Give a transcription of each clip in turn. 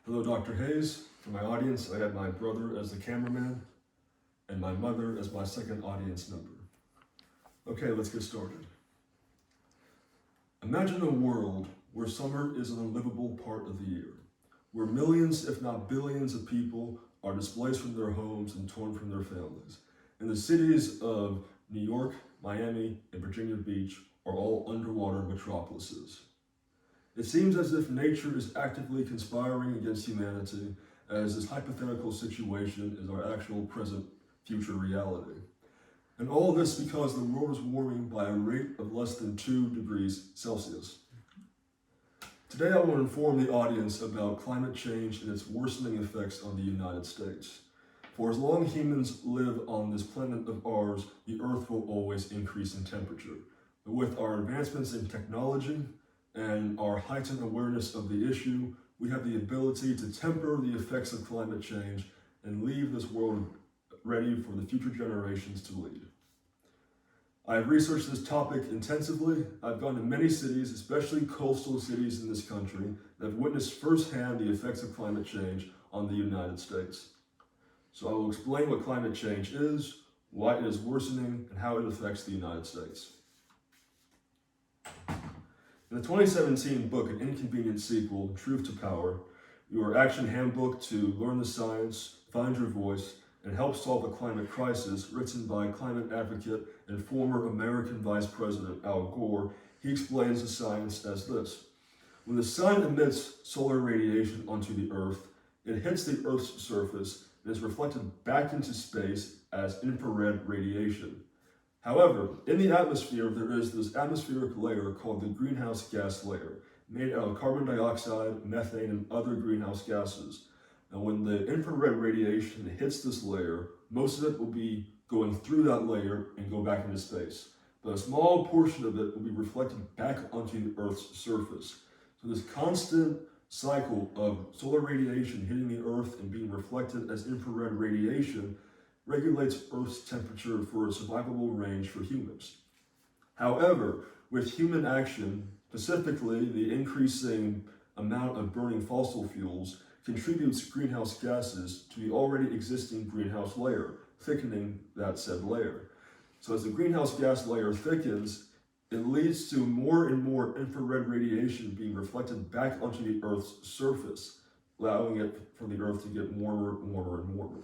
Hello, Dr. Hayes. For my audience, I have my brother as the cameraman and my mother as my second audience member. Okay, let's get started. Imagine a world where summer is an unlivable part of the year, where millions, if not billions of people are displaced from their homes and torn from their families. And the cities of New York, Miami, and Virginia Beach are all underwater metropolises. It seems as if nature is actively conspiring against humanity, as this hypothetical situation is our actual present future reality. And all this because the world is warming by a rate of less than 2 degrees Celsius. Today I want to inform the audience about climate change and its worsening effects on the United States. For as long as humans live on this planet of ours, the Earth will always increase in temperature. But with our advancements in technology, and our heightened awareness of the issue, we have the ability to temper the effects of climate change and leave this world ready for the future generations to lead. I have researched this topic intensively. I've gone to many cities, especially coastal cities in this country, that have witnessed firsthand the effects of climate change on the United States. So I will explain what climate change is, why it is worsening, and how it affects the United States. In the 2017 book, An Inconvenient Sequel, Truth to Power, your action handbook to learn the science, find your voice, and help solve a climate crisis, written by climate advocate and former American Vice President Al Gore, he explains the science as this. When the sun emits solar radiation onto the Earth, it hits the Earth's surface and is reflected back into space as infrared radiation. However, in the atmosphere, there is this atmospheric layer called the greenhouse gas layer, made out of carbon dioxide, methane, and other greenhouse gases. And when the infrared radiation hits this layer, most of it will be going through that layer and go back into space. But a small portion of it will be reflected back onto the Earth's surface. So this constant cycle of solar radiation hitting the Earth and being reflected as infrared radiation regulates Earth's temperature for a survivable range for humans. However, with human action, specifically the increasing amount of burning fossil fuels, contributes greenhouse gases to the already existing greenhouse layer, thickening that said layer. So as the greenhouse gas layer thickens, it leads to more and more infrared radiation being reflected back onto the Earth's surface, allowing it for the Earth to get warmer and warmer and warmer.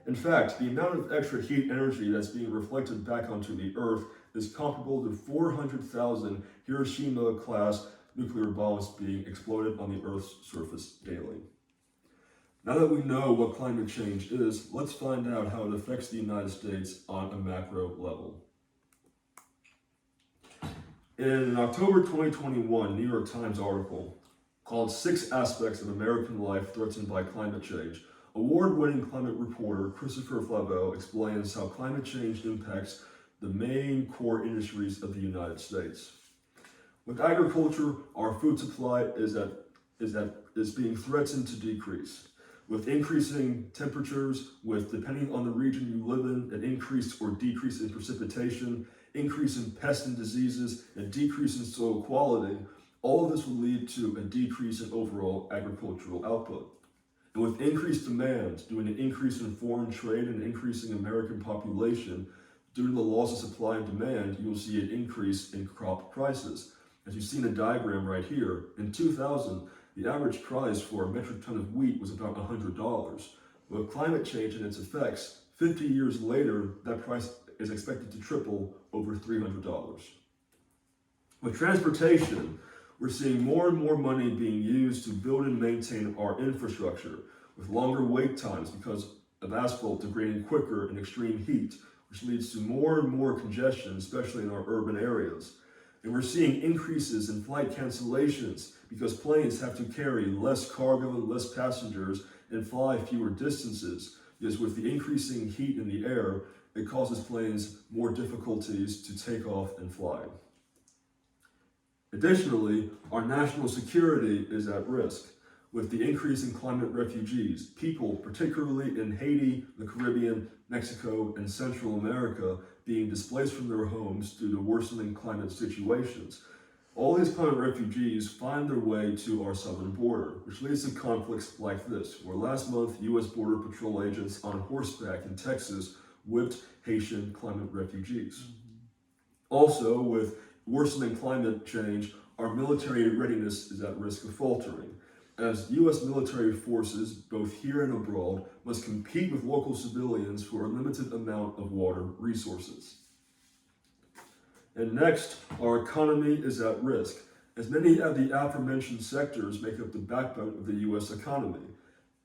In fact, the amount of extra heat energy that's being reflected back onto the Earth is comparable to 400,000 Hiroshima-class nuclear bombs being exploded on the Earth's surface daily. Now that we know what climate change is, let's find out how it affects the United States on a macro level. In an October 2021 New York Times article called 6 Aspects of American Life Threatened by Climate Change, award-winning climate reporter Christopher Flavel explains how climate change impacts the main core industries of the United States. With agriculture, our food supply is being threatened to decrease. With increasing temperatures, with, depending on the region you live in, an increase or decrease in precipitation, increase in pests and diseases, and decrease in soil quality, all of this will lead to a decrease in overall agricultural output. And with increased demand, due to an increase in foreign trade and an increasing American population, due to the loss of supply and demand, you will see an increase in crop prices. As you see in the diagram right here, in 2000, the average price for a metric ton of wheat was about $100. With climate change and its effects, 50 years later, that price is expected to triple over $300. With transportation, we're seeing more and more money being used to build and maintain our infrastructure, with longer wait times because of asphalt degrading quicker in extreme heat, which leads to more and more congestion, especially in our urban areas. And we're seeing increases in flight cancellations because planes have to carry less cargo and less passengers and fly fewer distances, because with the increasing heat in the air, it causes planes more difficulties to take off and fly. Additionally, our national security is at risk. With the increase in climate refugees, people, particularly in Haiti, the Caribbean, Mexico, and Central America, being displaced from their homes due to worsening climate situations. All these climate refugees find their way to our southern border, which leads to conflicts like this, where last month U.S. Border Patrol agents on horseback in Texas whipped Haitian climate refugees. Also, with worsening climate change, our military readiness is at risk of faltering, as U.S. military forces, both here and abroad, must compete with local civilians for a limited amount of water resources. And next, our economy is at risk, as many of the aforementioned sectors make up the backbone of the U.S. economy.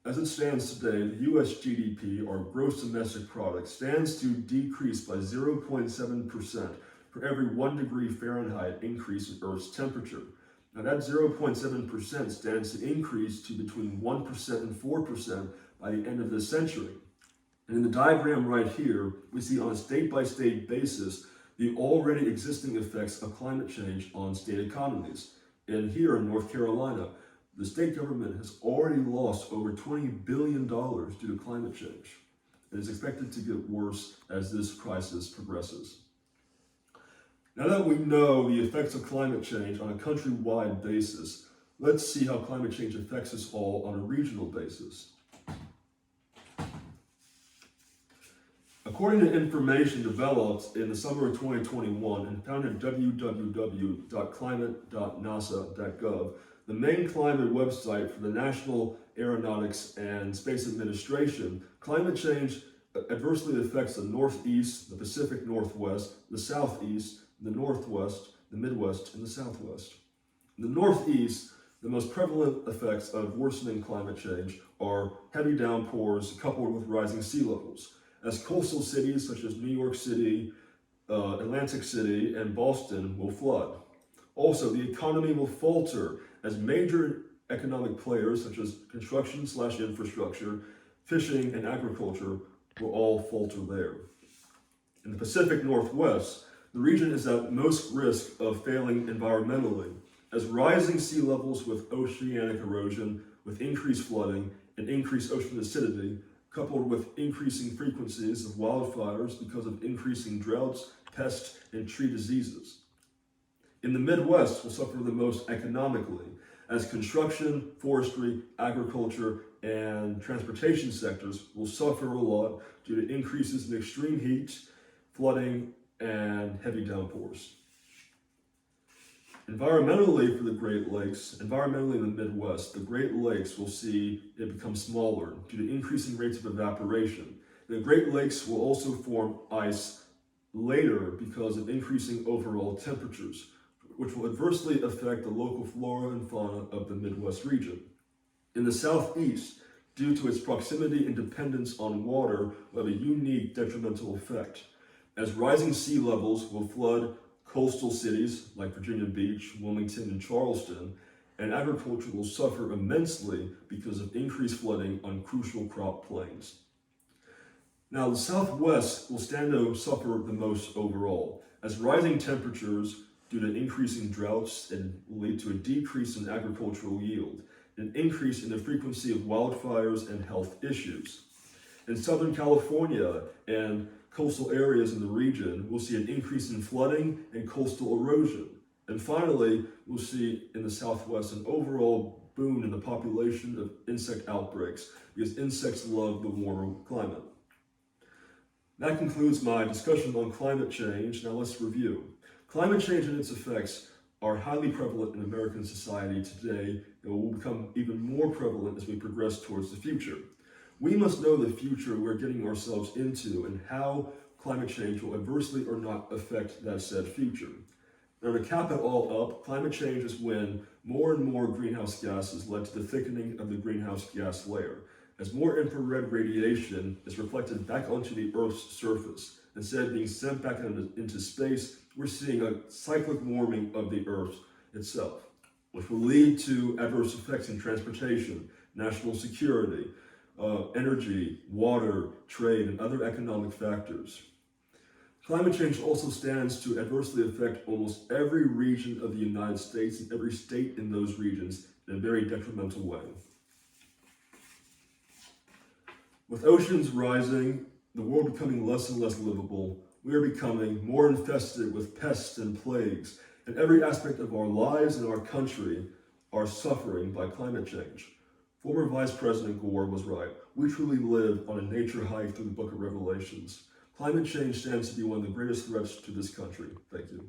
As it stands today, the U.S. GDP, or gross domestic product, stands to decrease by 0.7% for every 1 degree Fahrenheit increase in Earth's temperature. Now that 0.7% stands to increase to between 1% and 4% by the end of this century. And in the diagram right here, we see on a state-by-state basis the already existing effects of climate change on state economies. And here in North Carolina, the state government has already lost over $20 billion due to climate change. It is expected to get worse as this crisis progresses. Now that we know the effects of climate change on a countrywide basis, let's see how climate change affects us all on a regional basis. According to information developed in the summer of 2021 and found at www.climate.nasa.gov, the main climate website for the National Aeronautics and Space Administration, climate change adversely affects the Northeast, the Pacific Northwest, the Southeast, the Northwest, the Midwest, and the Southwest. In the Northeast, the most prevalent effects of worsening climate change are heavy downpours coupled with rising sea levels, as coastal cities such as New York City, Atlantic City, and Boston will flood. Also, the economy will falter as major economic players such as construction/infrastructure, fishing, and agriculture will all falter there. In the Pacific Northwest, the region is at most risk of failing environmentally, as rising sea levels with oceanic erosion, with increased flooding, and increased ocean acidity, coupled with increasing frequencies of wildfires because of increasing droughts, pests, and tree diseases. In the Midwest will suffer the most economically, as construction, forestry, agriculture, and transportation sectors will suffer a lot due to increases in extreme heat, flooding, and heavy downpours. Environmentally for the Great Lakes, environmentally in the Midwest, the Great Lakes will see it become smaller due to increasing rates of evaporation. The Great Lakes will also form ice later because of increasing overall temperatures, which will adversely affect the local flora and fauna of the Midwest region. In the Southeast, due to its proximity and dependence on water, will have a unique detrimental effect, as rising sea levels will flood coastal cities like Virginia Beach, Wilmington, and Charleston, and agriculture will suffer immensely because of increased flooding on crucial crop plains. Now, the Southwest will stand to suffer the most overall, as rising temperatures due to increasing droughts and will lead to a decrease in agricultural yield, an increase in the frequency of wildfires and health issues. In Southern California and coastal areas in the region, we'll see an increase in flooding and coastal erosion. And finally, we'll see in the Southwest an overall boom in the population of insect outbreaks because insects love the warmer climate. That concludes my discussion on climate change. Now let's review. Climate change and its effects are highly prevalent in American society today and will become even more prevalent as we progress towards the future. We must know the future we're getting ourselves into and how climate change will adversely or not affect that said future. Now, to cap it all up, climate change is when more and more greenhouse gases led to the thickening of the greenhouse gas layer. As more infrared radiation is reflected back onto the Earth's surface, instead of being sent back into space, we're seeing a cyclic warming of the Earth itself, which will lead to adverse effects in transportation, national security, energy, water, trade, and other economic factors. Climate change also stands to adversely affect almost every region of the United States and every state in those regions in a very detrimental way. With oceans rising, the world becoming less and less livable, we are becoming more infested with pests and plagues, In every aspect of our lives and our country are suffering by climate change. Former Vice President Gore was right. We truly live on a nature hike through the book of Revelations. Climate change stands to be one of the greatest threats to this country. Thank you.